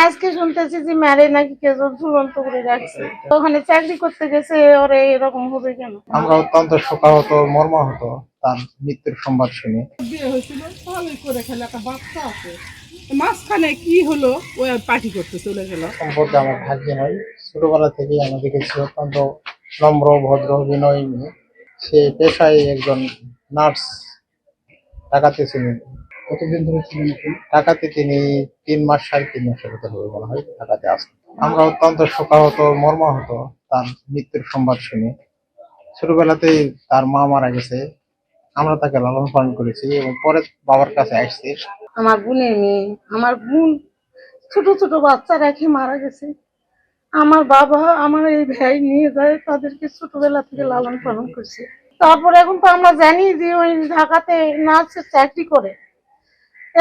আজকে শুনতেছি যে ম্যারে নাকি কেউ ঝুলন্ত করে রাখছে। ওখানে চাকরি করতে গেছে, ওরে এরকম হবে কেন? আমরা অত্যন্ত শোকাহত মর্মাহত তার মৃত্যুর সংবাদ শুনে। বিয়ে হয়েছিল ভালোই করে খেলে, একটা বাচ্চা আছে, মাঝখানে কি হলো ওই পার্টি করতে চলে গেল। সম্পর্কে আমার ভাগ্য নয়, ছোটবেলা থেকেই আমরা দেখেছি অত্যন্ত নম্র ভদ্র বিনয়ী মেয়ে। সে পেশায় একজন নার্স। ঢাকাতে ছিলেন। কতদিন ধরে ছিলেন আপনি? ঢাকাতে তিনি 3 মাস 3.5 মাসের কথা বলে মনে হয় ঢাকাতে আসেন। আমরা অত্যন্ত শোকাহত মর্মাহত তার মৃত্যুর সংবাদ শুনে। ছোটবেলাতেই তার মা মারা গেছে, আমরা তাকে লালন পালন করেছি এবং পরে বাবার কাছে আসছে। আমার বোনের মেয়ে, আমার বোন ছোট ছোট বাচ্চা রেখে মারা গেছে। আমার বাবা আমার এই ভাই নিয়ে যায়, তাদেরকে ছোটবেলা থেকে লালন পালন করছে। তারপরে এখন তো আমরা জানি যে ওই ঢাকাতে নার্সের চাকরি করে।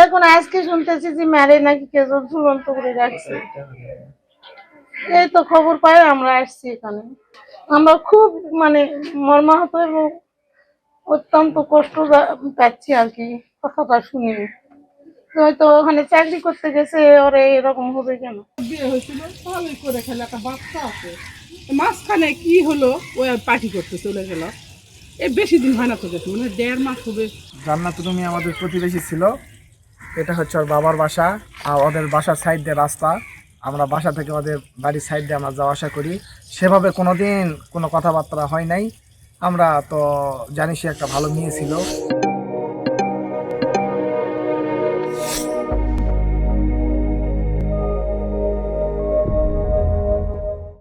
এখন আজকে শুনতেছি যে ম্যারে নাকি কেউ ঝুলন্ত করে রাখছে। এই তো খবর পাই আমরা আসছি এখানে। আমরা খুব মানে মর্মাহত এবং অত্যন্ত কষ্ট পাচ্ছি আর কি কথাটা শুনে। হয়তো ওখানে চাকরি করতে গেছে, ওরে এরকম হবে কেন? বিয়ে হয়েছিল ভালোই করে খেলে, একটা বাচ্চা আছে, মাঝখানে কি হলো ওই পার্টি করতে চলে গেল। এই বেশি দিন হয় না তো, গেছে মানে 1.5 মাস হবে। জান্নাতুল রুমি আমাদের প্রতিবেশী ছিল। এটা হচ্ছে ওর বাবার বাসা, আর ওদের বাসার সাইড দিয়ে রাস্তা। আমরা বাসা থেকে ওদের বাড়ির সাইড দিয়ে আমরা যাওয়া আসা করি। সেভাবে কোনো দিন কোনো কথাবার্তা হয় নাই। আমরা তো জানি সে একটা ভালো মেয়ে ছিল।